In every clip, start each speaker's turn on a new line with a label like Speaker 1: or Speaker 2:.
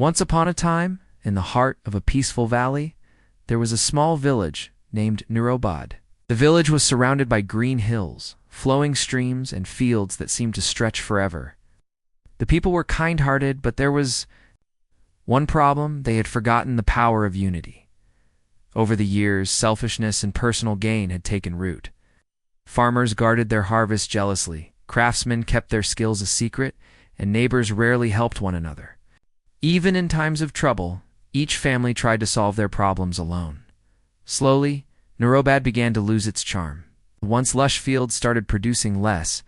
Speaker 1: Once upon a time, in the heart of a peaceful valley, there was a small village named Nurobad. The village was surrounded by green hills, flowing streams, and fields that seemed to stretch forever. The people were kind-hearted, but there was one problem: they had forgotten the power of unity. Over the years, selfishness and personal gain had taken root. Farmers guarded their harvests jealously, craftsmen kept their skills a secret, and neighbors rarely helped one another. Even in times of trouble, each family tried to solve their problems alone. Slowly, Nurobad began to lose its charm. The once lush fields started producing less,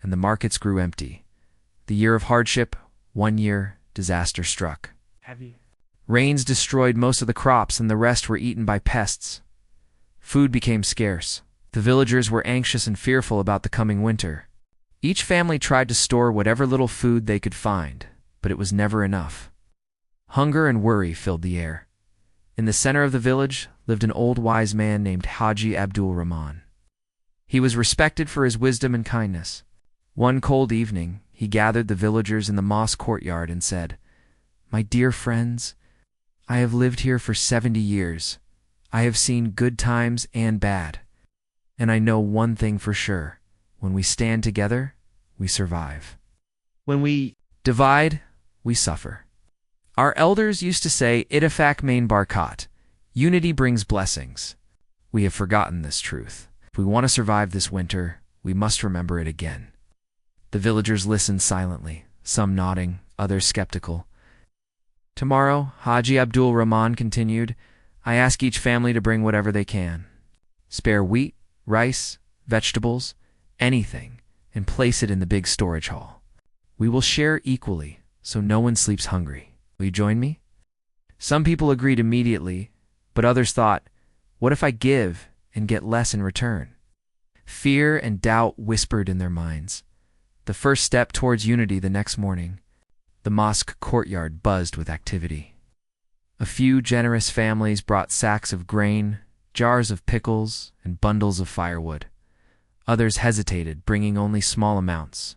Speaker 1: and the markets grew empty. The year of hardship, one year, disaster struck. Rains destroyed most of the crops, and the rest were eaten by pests. Food became scarce. The villagers were anxious and fearful about the coming winter. Each family tried to store whatever little food they could find, but it was never enough. Hunger and worry filled the air. In the center of the village lived an old wise man named Haji Abdul Rahman. He was respected for his wisdom and kindness. One cold evening, he gathered the villagers in the mosque courtyard and said, "My dear friends, I have lived here for 70 years. I have seen good times and bad. And I know one thing for sure: when we stand together, we survive. When we divide, we suffer." Our elders used to say, "Ittefaq Mein Barkat," unity brings blessings. We have forgotten this truth. If we want to survive this winter, we must remember it again. The villagers listened silently, some nodding, others skeptical. "Tomorrow," Haji Abdul Rahman continued, "I ask each family to bring whatever they can. Spare wheat, rice, vegetables, anything, and place it in the big storage hall. We will share equally, so no one sleeps hungry. Will you join me?" Some people agreed immediately, but others thought, "What if I give and get less in return?" Fear and doubt whispered in their minds. The first step towards unity the next morning, the mosque courtyard buzzed with activity. A few generous families brought sacks of grain, jars of pickles, and bundles of firewood. Others hesitated, bringing only small amounts.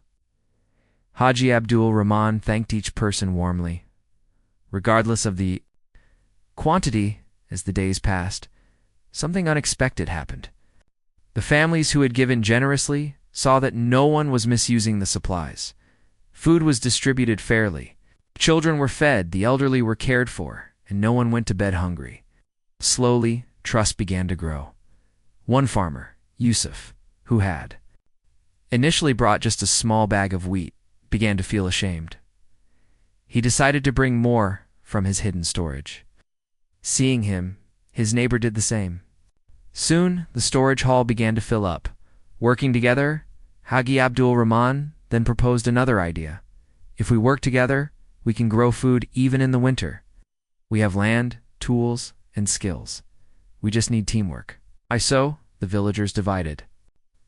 Speaker 1: Haji Abdul Rahman thanked each person warmly. Regardless of the quantity, as the days passed, something unexpected happened. The families who had given generously saw that no one was misusing the supplies. Food was distributed fairly. Children were fed, the elderly were cared for, and no one went to bed hungry. Slowly, trust began to grow. One farmer, Yusuf, who had initially brought just a small bag of wheat, began to feel ashamed. He decided to bring more from his hidden storage. Seeing him, his neighbor did the same. Soon, the storage hall began to fill up. Working together, Haji Abdul Rahman then proposed another idea. If we work together, we can grow food even in the winter. We have land, tools, and skills. We just need teamwork. So, the villagers divided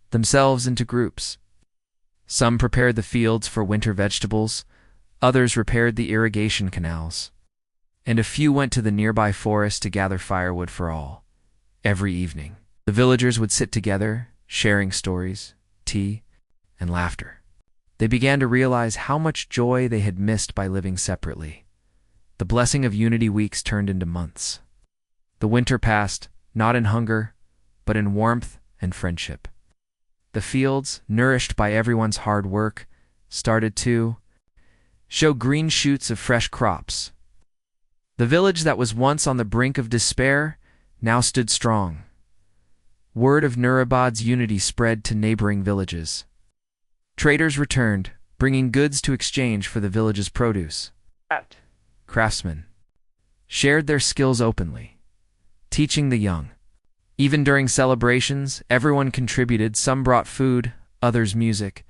Speaker 1: themselves into groups. Some prepared the fields for winter vegetables, others repaired the irrigation canals, and a few went to the nearby forest to gather firewood for all. Every evening, the villagers would sit together, sharing stories, tea, and laughter. They began to realize how much joy they had missed by living separately. The blessing of unity weeks turned into months. The winter passed, not in hunger, but in warmth and friendship. The fields, nourished by everyone's hard work, started to show green shoots of fresh crops. The village that was once on the brink of despair now stood strong. Word of Nurabad's unity spread to neighboring villages. Traders returned, bringing goods to exchange for the village's produce. Craftsmen shared their skills openly, teaching the young. Even during celebrations, everyone contributed. Some brought food, others music,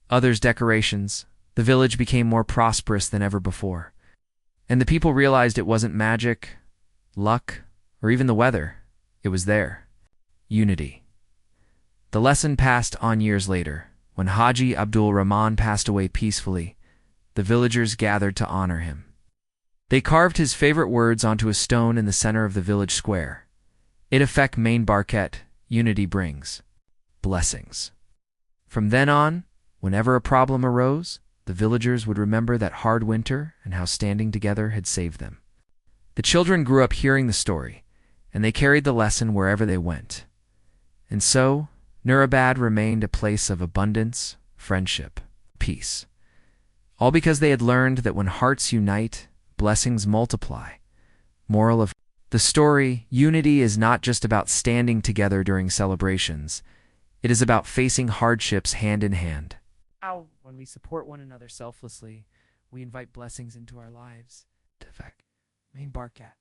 Speaker 1: others decorations. The village became more prosperous than ever before. And the people realized it wasn't magic, luck, or even the weather. It was there. Unity. The lesson passed on years later. When Haji Abdul Rahman passed away peacefully, the villagers gathered to honor him. They carved his favorite words onto a stone in the center of the village square. Ittefaq Mein Barkat, unity brings blessings. From then on, whenever a problem arose, the villagers would remember that hard winter and how standing together had saved them. The children grew up hearing the story, and they carried the lesson wherever they went. And so, Nurabad remained a place of abundance, friendship, peace. All because they had learned that when hearts unite, blessings multiply. Moral of the story: unity is not just about standing together during celebrations. It is about facing hardships hand in hand. When we support one another selflessly, we invite blessings into our lives. Ittefaq Mein Barkat.